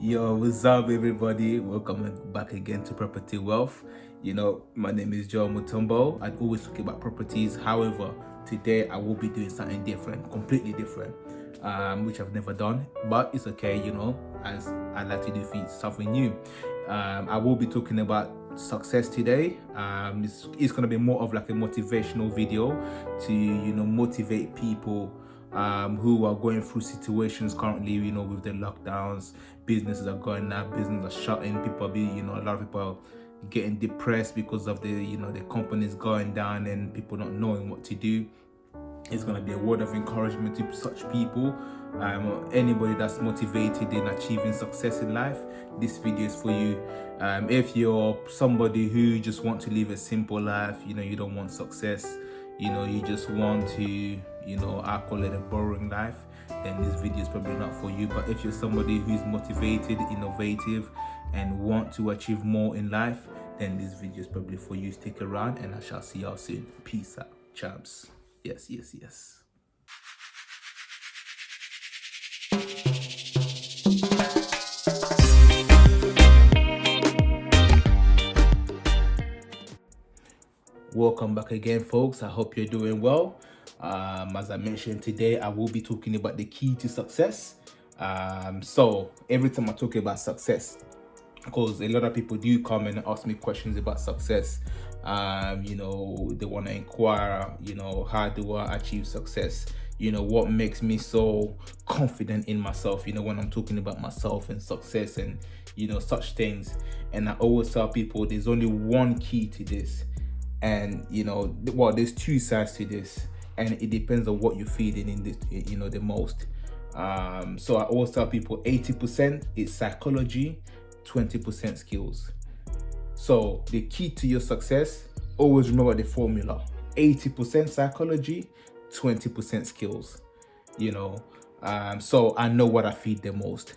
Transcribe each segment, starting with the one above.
Yo, what's up, everybody? Welcome back again to Property Wealth. My name is Joe Mutombo. I'd always talk about properties. However, today I will be doing something different, completely different, which I've never done. But it's okay, as I like to do something new. I will be talking about success today. It's going to be more of like a motivational video to, motivate people who are going through situations currently, with the lockdowns. Businesses are going out, businesses are shutting, people are being, a lot of people are getting depressed because of the companies going down and people not knowing what to do. It's going to be a word of encouragement to such people. Anybody that's motivated in achieving success in life, this video is for you. If you're somebody who just want to live a simple life, you don't want success, you just want to, I call it a boring life, then this video is probably not for you. But if you're somebody who's motivated, innovative, and want to achieve more in life, then this video is probably for you. Stick around and I shall see y'all soon. Peace out, champs. Yes. Welcome back again, folks. I hope you're doing well. As I mentioned today, I will be talking about the key to success. So every time I talk about success, because a lot of people do come and ask me questions about success. They want to inquire, how do I achieve success? What makes me so confident in myself, when I'm talking about myself and success and, such things. And I always tell people there's only one key to this. And, there's two sides to this. And it depends on what you're feeding in this, the most. So I always tell people 80% is psychology, 20% skills. So the key to your success, always remember the formula: 80% psychology, 20% skills. So I know what I feed the most,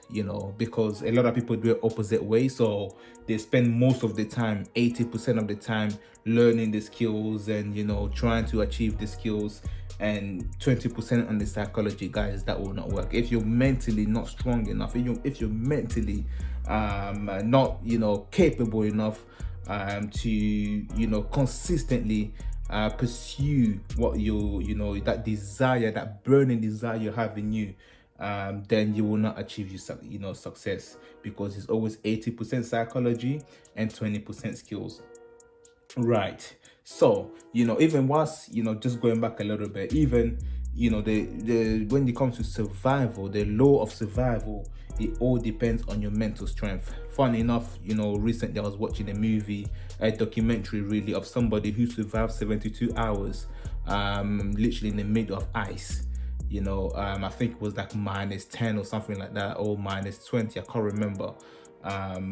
because a lot of people do it opposite way. So they spend most of the time, 80% of the time, learning the skills and, trying to achieve the skills, and 20% on the psychology. Guys, that will not work. If you're mentally not strong enough, if you're mentally not, capable enough to, consistently pursue what that desire, that burning desire you have in you, then you will not achieve your success, because it's always 80% psychology and 20% skills. Right. So, even once, just going back a little bit, even, the when it comes to survival, the law of survival, it all depends on your mental strength. Funny enough, recently I was watching a documentary really, of somebody who survived 72 hours, literally in the middle of ice. I think it was like -10 or something like that, or -20, I can't remember.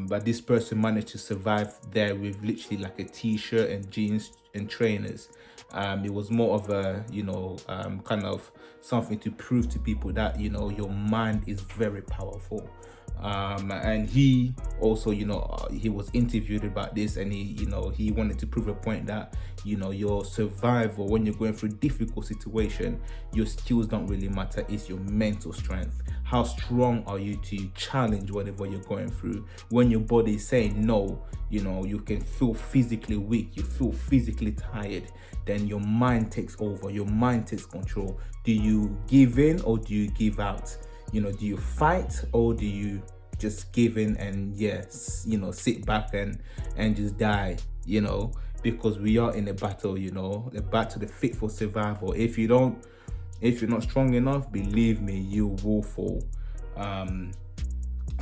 But this person managed to survive there with literally like a t-shirt and jeans and trainers. It was more of a, kind of something to prove to people that, your mind is very powerful. And he also, he was interviewed about this, and he wanted to prove a point that, your survival when you're going through difficult situation, your skills don't really matter. It's your mental strength. How strong are you to challenge whatever you're going through? When your body is saying no, you can feel physically weak, you feel physically tired, then your mind takes over, your mind takes control. Do you give in or do you give out? Do you fight or do you just give in and sit back and just die? Because we are in a battle, the battle, the fit for survival. If you're not strong enough, believe me, you will fall.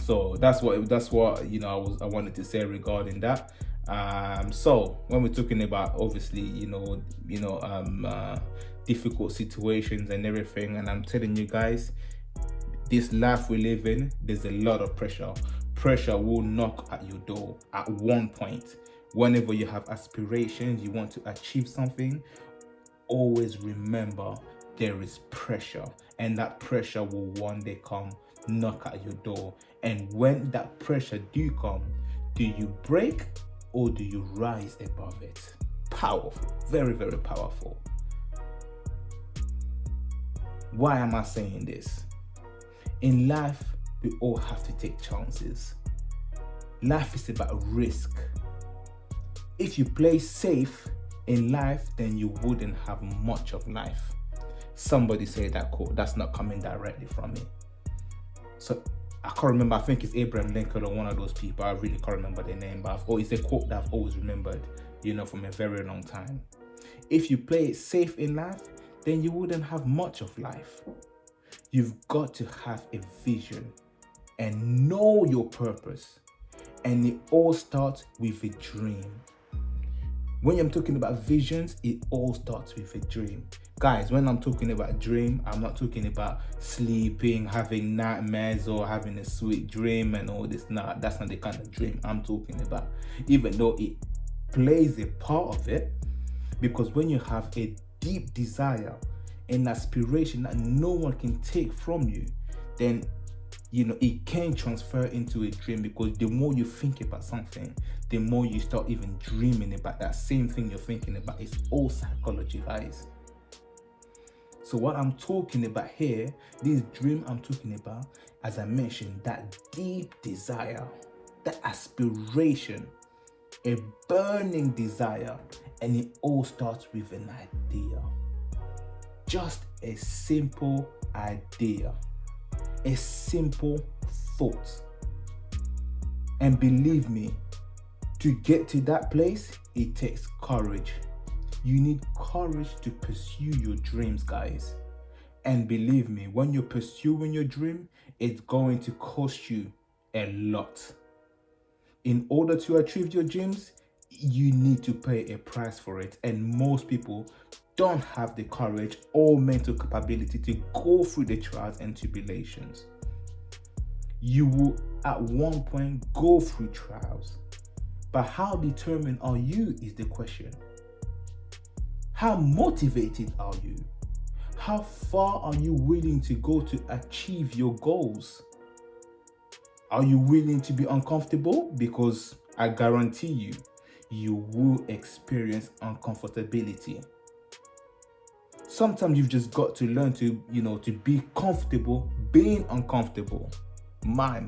So that's what I wanted to say regarding that. So when we're talking about, obviously, difficult situations and everything, and I'm telling you guys, this life we live in, there's a lot of pressure. Pressure will knock at your door at one point. Whenever you have aspirations, you want to achieve something, always remember there is pressure, and that pressure will one day come, knock at your door. And when that pressure do come, do you break or do you rise above it? Powerful, very, very powerful. Why am I saying this? In life, We all have to take chances. Life is about risk. If you play safe in life, then you wouldn't have much of life. Somebody said that quote. That's not coming directly from me. So I can't remember. I think it's Abraham Lincoln or one of those people. I really can't remember their name, but it's a quote that I've always remembered, from a very long time. If you play it safe in life, then you wouldn't have much of life. You've got to have a vision and know your purpose. And it all starts with a dream. When I'm talking about visions, it all starts with a dream. Guys, when I'm talking about dream, I'm not talking about sleeping, having nightmares, or having a sweet dream and all this. No, that's not the kind of dream I'm talking about. Even though it plays a part of it, because when you have a deep desire, an aspiration that no one can take from you, then it can transfer into a dream, because the more you think about something, the more you start even dreaming about that same thing you're thinking about. It's all psychology, guys. So what I'm talking about here, this dream I'm talking about, as I mentioned, that deep desire, that aspiration, a burning desire, and it all starts with an idea. Just a simple idea. A simple thought. And believe me, to get to that place, it takes courage. You need courage to pursue your dreams, guys. And believe me, when you're pursuing your dream, it's going to cost you a lot. In order to achieve your dreams, you need to pay a price for it. And most people don't have the courage or mental capability to go through the trials and tribulations. You will at one point go through trials, but how determined are you is the question. How motivated are you? How far are you willing to go to achieve your goals? Are you willing to be uncomfortable? Because I guarantee you, you will experience uncomfortability. Sometimes you've just got to learn to, to be comfortable being uncomfortable. My,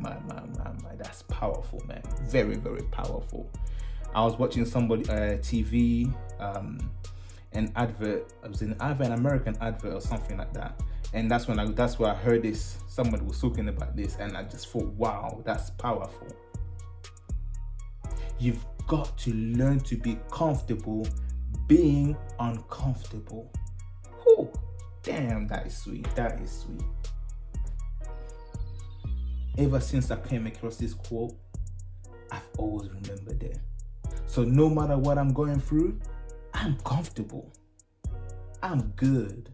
that's powerful, man. Very, very powerful. I was watching somebody, TV, an advert. It was either an American advert or something like that. And that's where I heard this. Somebody was talking about this, and I just thought, wow, that's powerful. You've got to learn to be comfortable being uncomfortable. Oh, damn, that is sweet. That is sweet. Ever since I came across this quote, I've always remembered it. So no matter what I'm going through, I'm comfortable. I'm good.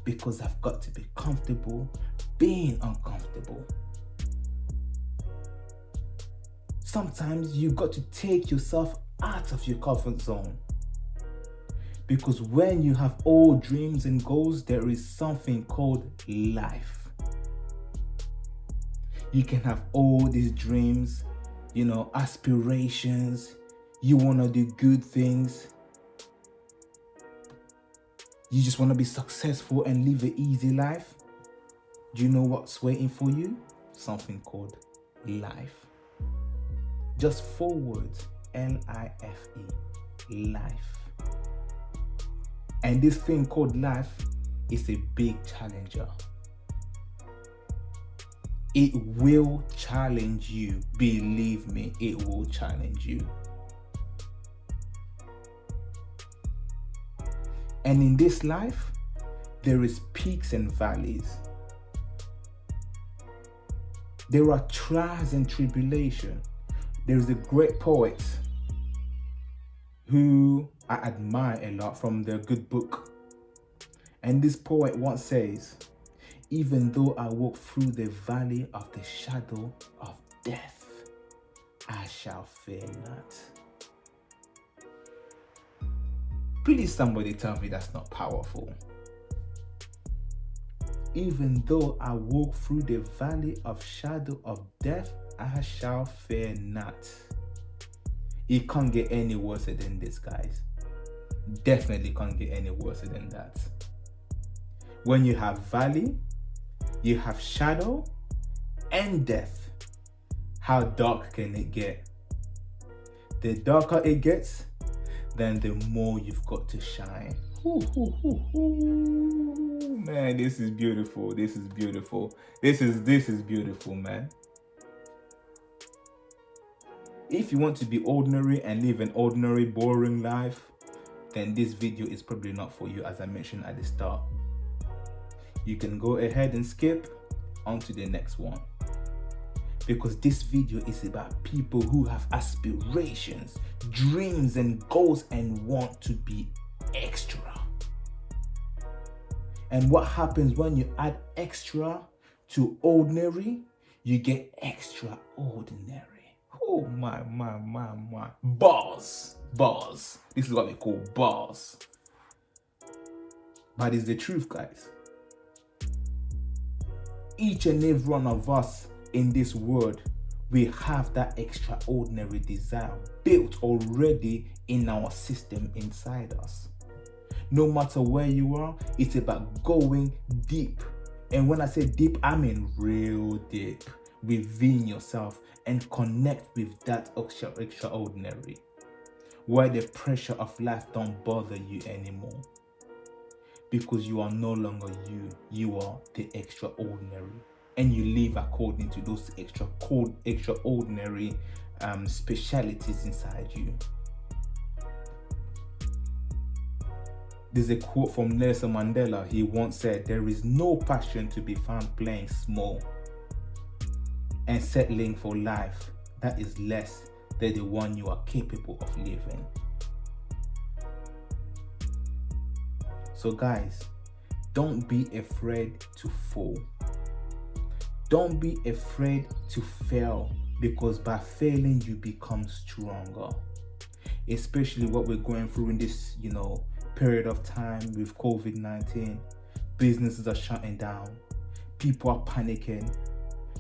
Because I've got to be comfortable being uncomfortable. Sometimes you've got to take yourself out of your comfort zone. Because when you have all dreams and goals, there is something called life. You can have all these dreams, aspirations. You want to do good things. You just want to be successful and live an easy life. Do you know what's waiting for you? Something called life. Just 4 words, L-I-F-E, life. And this thing called life is a big challenger. It will challenge you. Believe me, it will challenge you. And in this life, there is peaks and valleys. There are trials and tribulation. There is a great poet who I admire a lot from the good book. And this poet once says, even though I walk through the valley of the shadow of death, I shall fear not. Please somebody tell me that's not powerful. Even though I walk through the valley of shadow of death, I shall fear not. It can't get any worse than this, guys. Definitely can't get any worse than that. When you have valley, you have shadow, and death. How dark can it get? The darker it gets, then the more you've got to shine. Man, this is beautiful. This is beautiful. This is beautiful, man. If you want to be ordinary and live an ordinary, boring life, then this video is probably not for you, as I mentioned at the start. You can go ahead and skip on to the next one, because this video is about people who have aspirations, dreams and goals and want to be extra. And what happens when you add extra to ordinary? You get extraordinary. Oh my. Bars. This is what we call bars. But it's the truth, guys. Each and every one of us in this world, we have that extraordinary desire built already in our system inside us. No matter where you are, it's about going deep. And when I say deep, I mean real deep within yourself and connect with that extraordinary, where the pressure of life don't bother you anymore, because you are no longer you are the extraordinary, and you live according to those extraordinary specialities inside you. There's a quote from Nelson Mandela. He once said, "There is no passion to be found playing small and settling for life that is less than the one you are capable of living." So guys, don't be afraid to fall. Don't be afraid to fail, because by failing you become stronger. Especially what we're going through in this, period of time with COVID-19. Businesses are shutting down. People are panicking.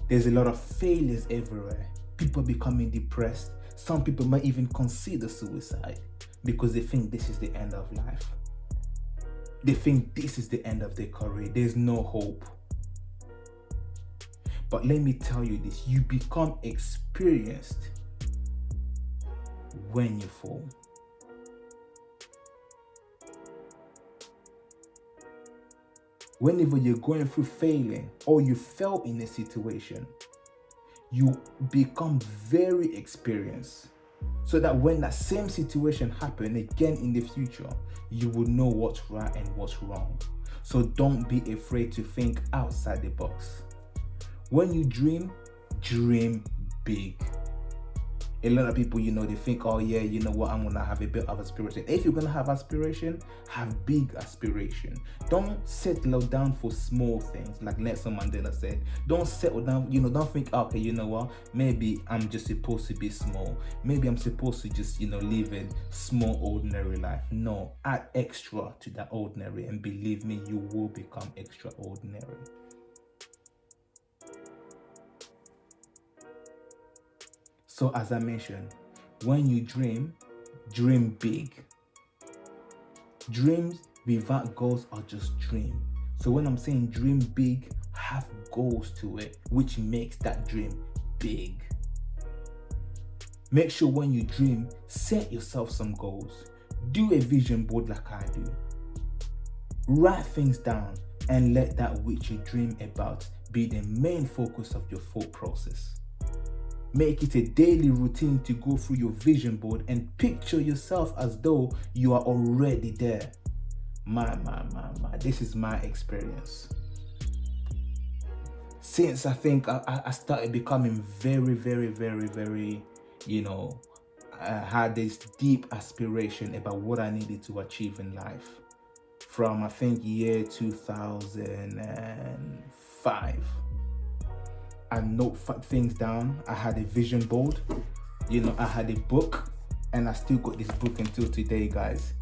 There's a lot of failures everywhere. People are becoming depressed. Some people might even consider suicide because they think this is the end of life. They think this is the end of their career. There's no hope. But let me tell you this, you become experienced when you fall. Whenever you're going through failing or you fail in a situation, you become very experienced, so that when that same situation happens again in the future, you will know what's right and what's wrong. So don't be afraid to think outside the box. When you dream big. A lot of people, they think, oh yeah, you know what, I'm gonna have a bit of aspiration. If you're gonna have aspiration, have big aspiration. Don't settle down for small things, like Nelson Mandela said. Don't settle down, don't think, okay, you know what, maybe I'm just supposed to be small. Maybe I'm supposed to just, live a small, ordinary life. No, add extra to that ordinary, and believe me, you will become extraordinary. So as I mentioned, when you dream big. Dreams without goals are just dreams. So when I'm saying dream big, have goals to it, which makes that dream big. Make sure when you dream, set yourself some goals. Do a vision board like I do. Write things down and let that which you dream about be the main focus of your thought process. Make it a daily routine to go through your vision board and picture yourself as though you are already there. My. This is my experience. Since I think I started becoming very, I had this deep aspiration about what I needed to achieve in life. From, I think, year 2005. I note things down. I had a vision board, I had a book, and I still got this book until today, guys.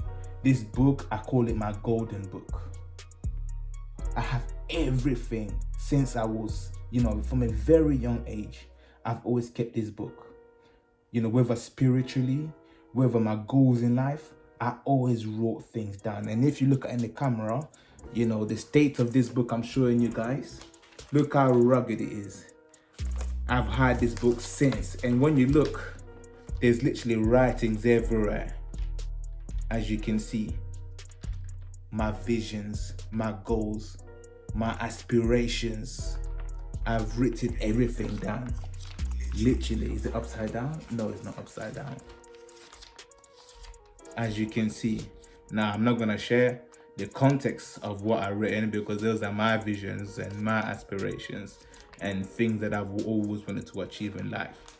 This book, I call it my golden book. I have everything since I was, from a very young age. I've always kept this book. Whether spiritually, whether my goals in life, I always wrote things down. And if you look in the camera, the state of this book I'm showing you guys, look how rugged it is. I've had this book since, and when you look, there's literally writings everywhere. As you can see, my visions, my goals, my aspirations. I've written everything down. Literally, is it upside down? No, it's not upside down. As you can see. Now, I'm not gonna share the context of what I've written because those are my visions and my aspirations and things that I've always wanted to achieve in life.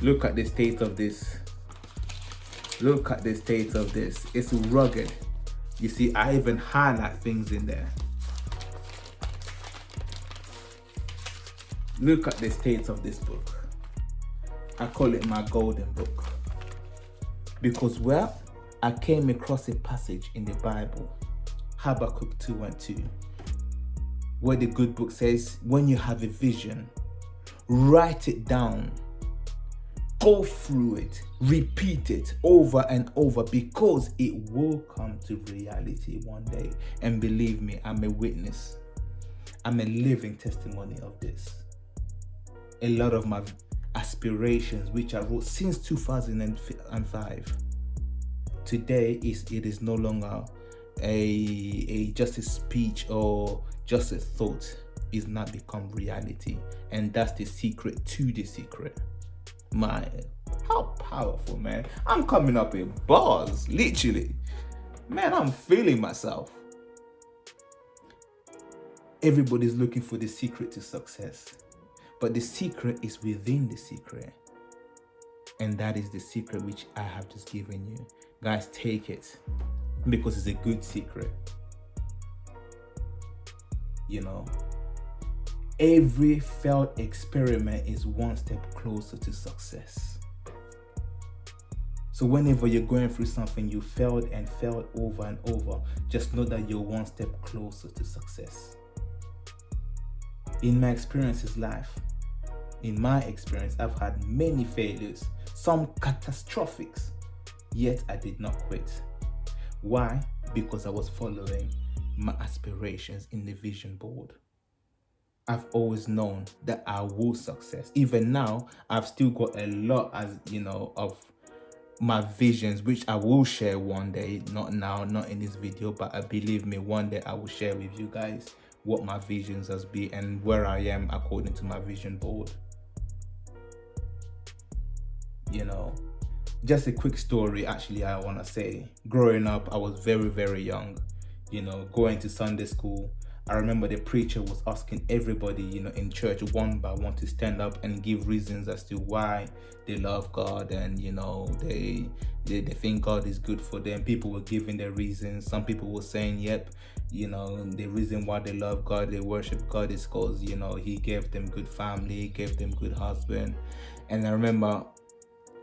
Look at the state of this. Look at the state of this. It's rugged. You see, I even highlight things in there. Look at the state of this book. I call it my golden book. Because, well, I came across a passage in the Bible, Habakkuk 2:2, where the good book says, when you have a vision, write it down, go through it, repeat it over and over, because it will come to reality one day. And believe me, I'm a witness. I'm a living testimony of this. A lot of my aspirations, which I wrote since 2005, today it is no longer just a speech or just a thought. It's not become reality, and that's the secret to the secret. How powerful, man. I'm coming up with bars, literally. Man, I'm feeling myself. Everybody's looking for the secret to success, but the secret is within the secret, and that is the secret which I have just given you. Guys, take it, because it's a good secret. You know, every failed experiment is one step closer to success. So whenever you're going through something you failed over and over, just know that you're one step closer to success. In my experience I've had many failures, some catastrophic, yet I did not quit. Why? Because I was following my aspirations in the vision board. I've always known that I will success. Even now, I've still got a lot, as you know, of my visions, which I will share one day. Not now, not in this video, but believe me, one day I will share with you guys what my visions has been and where I am according to my vision board. You know, just a quick story actually I want to say. Growing up, I was very, very young, you know, going to Sunday school. I remember the preacher was asking everybody, you know, in church one by one to stand up and give reasons as to why they love God, and you know, they think God is good for them. People were giving their reasons. Some people were saying, yep, you know, the reason why they love God, they worship God, is because, you know, he gave them good family, he gave them good husband. And I remember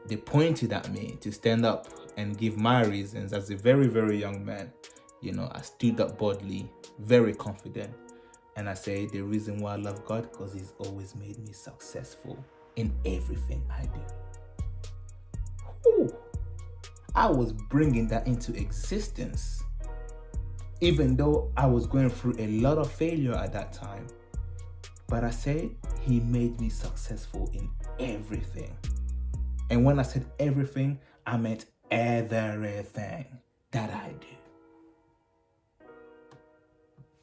they pointed at me to stand up and give my reasons. As a very, very young man, you know, I stood up boldly, very confident, and I say the reason why I love God, because he's always made me successful in everything I do. Whew. I was bringing that into existence, even though I was going through a lot of failure at that time. But I said he made me successful in everything. And when I said everything, I meant everything that I do.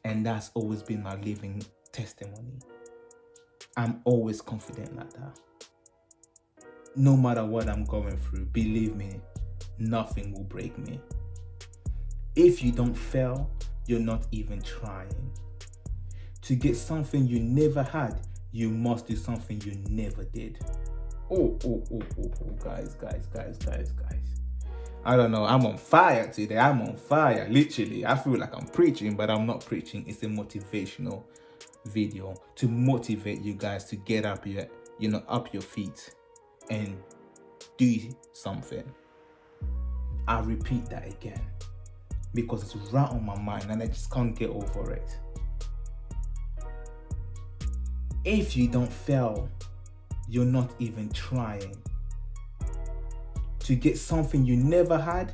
And that's always been my living testimony. I'm always confident like that. No matter what I'm going through, believe me, nothing will break me. If you don't fail, you're not even trying. To get something you never had, you must do something you never did. Oh, guys. I don't know, I'm on fire today. I'm on fire, literally. I feel like I'm preaching, but I'm not preaching. It's a motivational video to motivate you guys to get up your feet and do something. I repeat that again because it's right on my mind and I just can't get over it. If you don't fail, you're not even trying. To get something you never had,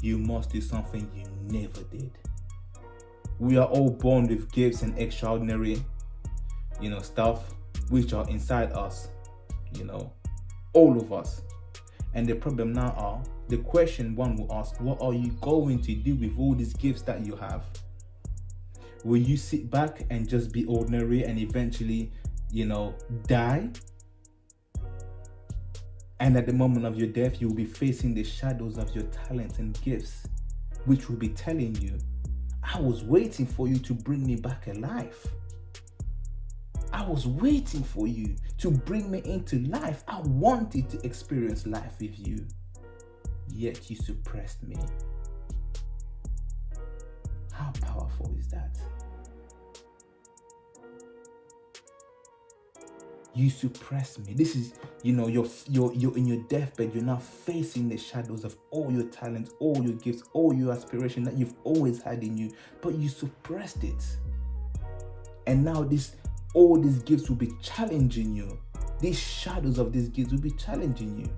you must do something you never did. We are all born with gifts and extraordinary, stuff, which are inside us, all of us. And the problem now are, the question one will ask, what are you going to do with all these gifts that you have? Will you sit back and just be ordinary and eventually, die? And at the moment of your death, you will be facing the shadows of your talents and gifts, which will be telling you, I was waiting for you to bring me back alive. I was waiting for you to bring me into life. I wanted to experience life with you, yet you suppressed me. How powerful is that? You suppress me. This is, you're in your deathbed. You're now facing the shadows of all your talents, all your gifts, all your aspiration that you've always had in you, but you suppressed it. And now all these gifts will be challenging you. These shadows of these gifts will be challenging you.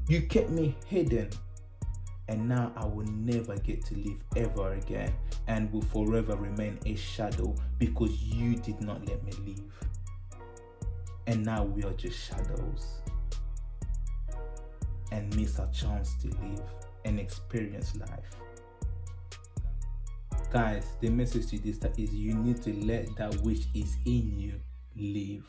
You kept me hidden, and now I will never get to live ever again, and will forever remain a shadow because you did not let me live. And now we are just shadows and miss our chance to live and experience life. Guys, the message to this is you need to let that which is in you live.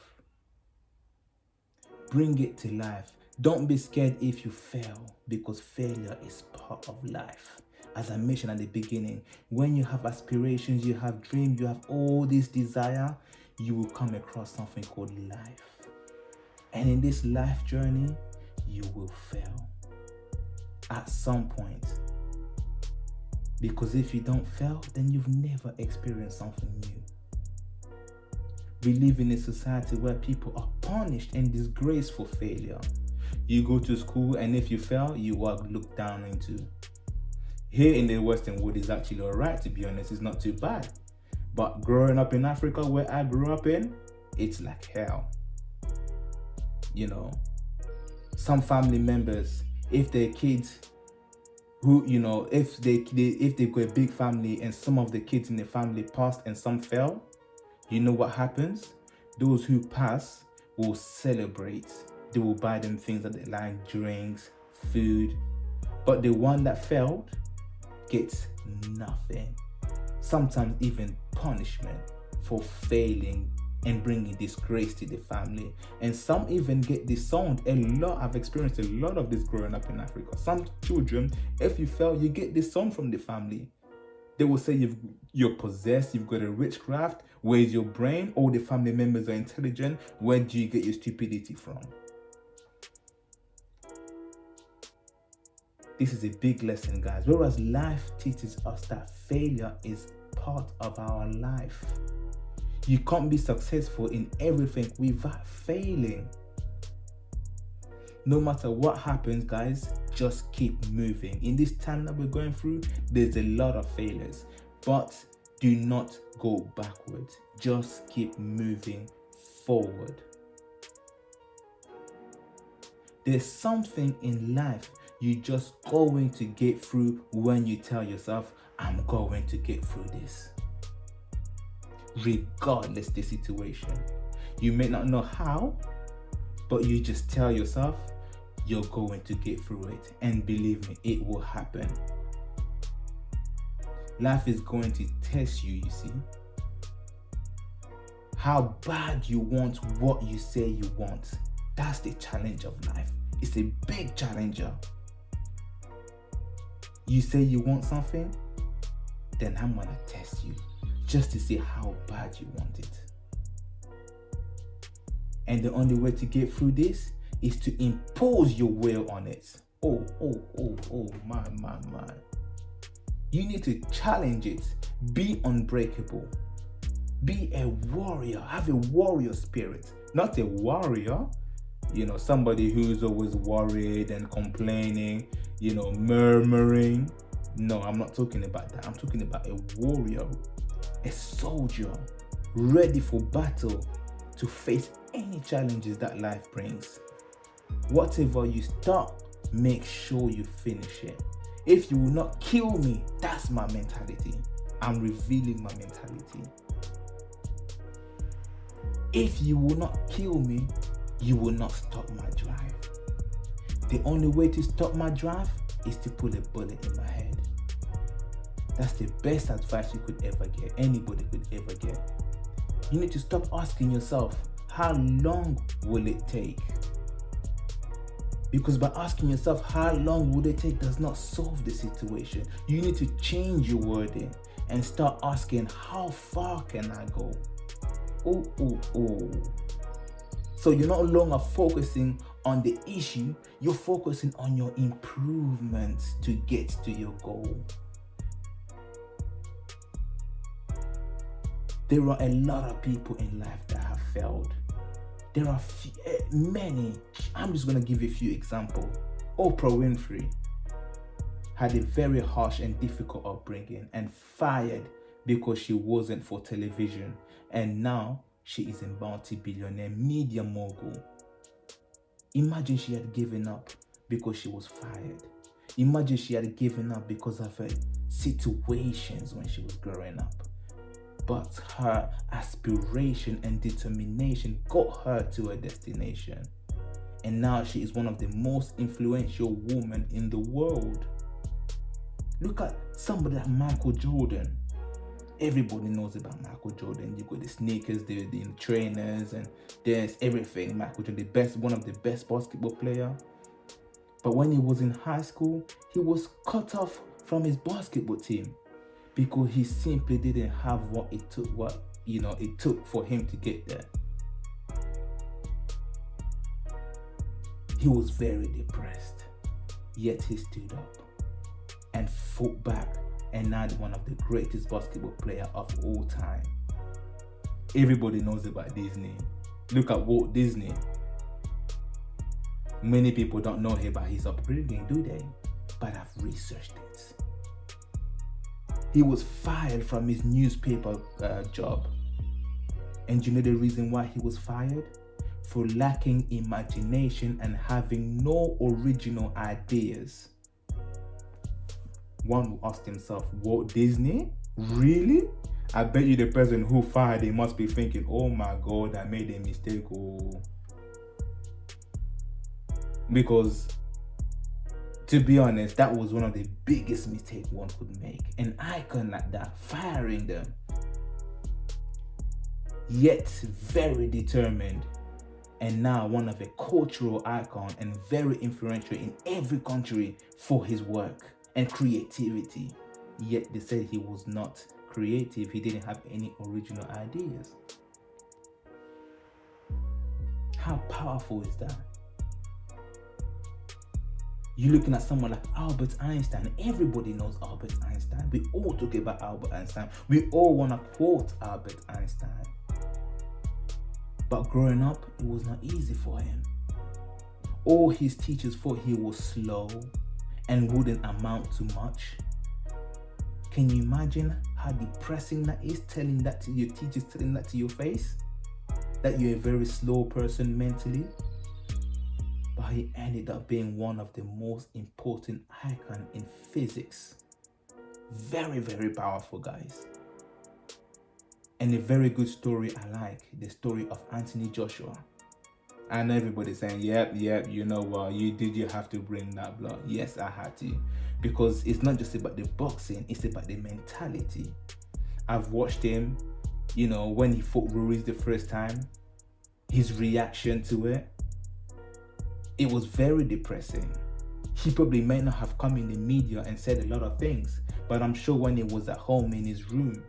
Bring it to life. Don't be scared if you fail, because failure is part of life. As I mentioned at the beginning, when you have aspirations, you have dreams, you have all this desire, you will come across something called life. And in this life journey, you will fail at some point. Because if you don't fail, then you've never experienced something new. We live in a society where people are punished and disgraced for failure. You go to school, and if you fail, you are looked down into. Here in the Western world, it's actually alright, to be honest. It's not too bad. But growing up in Africa, where I grew up in, it's like hell. Some family members, if their kids who, if they've got a big family and some of the kids in the family passed and some fell, you know what happens? Those who pass will celebrate. They will buy them things that they like, drinks, food. But the one that failed gets nothing. Sometimes even punishment for failing and bringing disgrace to the family. And some even get disowned. I've experienced a lot of this growing up in Africa. Some children, if you fail, you get disowned from the family. They will say you're possessed, you've got a witchcraft, where's your brain? All the family members are intelligent. Where do you get your stupidity from? This is a big lesson, guys. Whereas life teaches us that failure is part of our life. You can't be successful in everything without failing. No matter what happens, guys, just keep moving. In this time that we're going through, there's a lot of failures, but do not go backwards. Just keep moving forward. There's something in life you're just going to get through when you tell yourself, I'm going to get through this. Regardless the situation. You may not know how, but you just tell yourself you're going to get through it. And believe me, it will happen. Life is going to test you, you see. How bad you want what you say you want. That's the challenge of life. It's a big challenger. You say you want something, then I'm going to test you just to see how bad you want it. And the only way to get through this is to impose your will on it. Oh, my. You need to challenge it. Be unbreakable. Be a warrior. Have a warrior spirit. Not a warrior, somebody who's always worried and complaining, murmuring. No, I'm not talking about that. I'm talking about a warrior, a soldier, ready for battle to face any challenges that life brings. Whatever you start, make sure you finish it. If you will not kill me, that's my mentality. I'm revealing my mentality. If you will not kill me, you will not stop my drive. The only way to stop my drive is to put a bullet in my head. That's the best advice you could ever get, anybody could ever get. You need to stop asking yourself, how long will it take? Because by asking yourself, how long will it take, does not solve the situation. You need to change your wording and start asking, how far can I go? So you're no longer focusing on the issue, you're focusing on your improvements to get to your goal. There are a lot of people in life that have failed. There are many. I'm just going to give you a few examples. Oprah Winfrey had a very harsh and difficult upbringing and fired because she wasn't for television. And now she is a multi-billionaire media mogul. Imagine she had given up because she was fired. Imagine she had given up because of her situations when she was growing up. But her aspiration and determination got her to her destination. And now she is one of the most influential women in the world. Look at somebody like Michael Jordan. Everybody knows about Michael Jordan. You got the sneakers, the trainers, and there's everything. Michael Jordan, one of the best basketball player. But when he was in high school, he was cut off from his basketball team because he simply didn't have what it took for him to get there. He was very depressed, yet he stood up and fought back and now one of the greatest basketball players of all time. Everybody knows about Disney. Look at Walt Disney. Many people don't know about his upbringing, do they? But I've researched it. He was fired from his newspaper job. And you know the reason why he was fired? For lacking imagination and having no original ideas. One who asked himself, Walt Disney? Really? I bet you the person who fired him must be thinking, oh my God, I made a mistake. Oh. Because, to be honest, that was one of the biggest mistakes one could make. An icon like that, firing them. Yet very determined. And now one of a cultural icon and very influential in every country for his work and creativity. Yet they said he was not creative. He didn't have any original ideas. How powerful is that? You're looking at someone like Albert Einstein. Everybody knows Albert Einstein. We all talk about Albert Einstein. We all want to quote Albert Einstein. But growing up, it was not easy for him. All his teachers thought he was slow and wouldn't amount to much. Can you imagine how depressing that is, telling that to your teachers, telling that to your face? That you're a very slow person mentally? But he ended up being one of the most important icons in physics. Very, very powerful, guys. And a very good story I like, the story of Anthony Joshua. I know everybody's saying, yep, you know what, you have to bring that blood. Yes, I had to. Because it's not just about the boxing, it's about the mentality. I've watched him, when he fought Ruiz the first time, his reaction to it was very depressing. He probably may not have come in the media and said a lot of things, but I'm sure when he was at home in his room,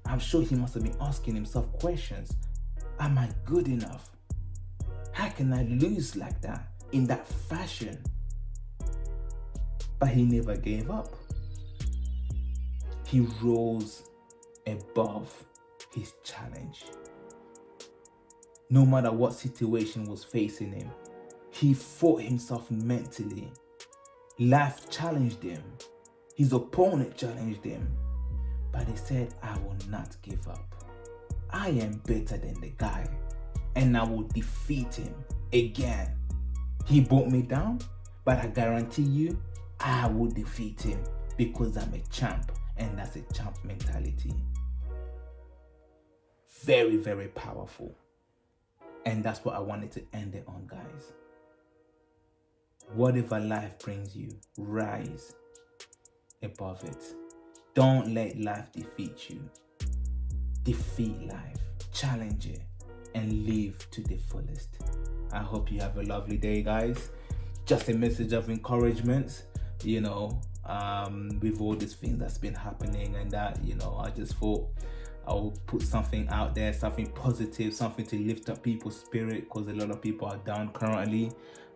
I'm sure he must have been asking himself questions. Am I good enough? How can I lose like that, in that fashion? But he never gave up. He rose above his challenge. No matter what situation was facing him, he fought himself mentally. Life challenged him. His opponent challenged him. But he said, I will not give up. I am better than the guy, and I will defeat him again. He brought me down, but I guarantee you, I will defeat him because I'm a champ, and that's a champ mentality. very, very powerful. And that's what I wanted to end it on, guys. Whatever life brings you, rise above it. Don't let life defeat you. Defeat life, challenge it, and live to the fullest. I hope you have a lovely day, guys. Just a message of encouragement, with all these things that's been happening and that, I just thought I'll put something out there, something positive, something to lift up people's spirit, because a lot of people are down currently.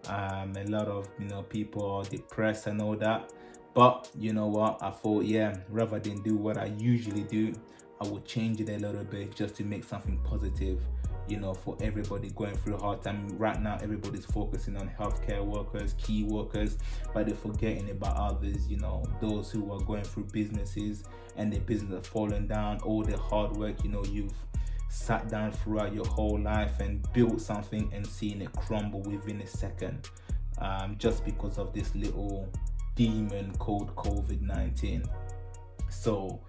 A lot of people are depressed and all that. But you know what? I thought, rather than do what I usually do, I would change it a little bit just to make something positive, for everybody going through a hard time. Right now, everybody's focusing on healthcare workers, key workers, but they're forgetting about others, those who are going through businesses and their business are falling down, all the hard work, you've sat down throughout your whole life and built something and seeing it crumble within a second, just because of this little demon called COVID-19. So,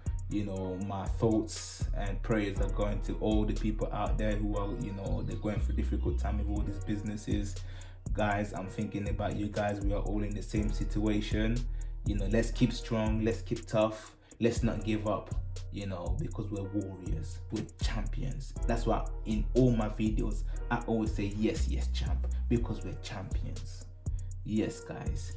my thoughts and prayers are going to all the people out there who are, they're going through difficult time with all these businesses. Guys, I'm thinking about you guys. We are all in the same situation. Let's keep strong, let's keep tough, let's not give up, because we're warriors, we're champions. That's why in all my videos, I always say, yes, champ, because we're champions. Yes, guys.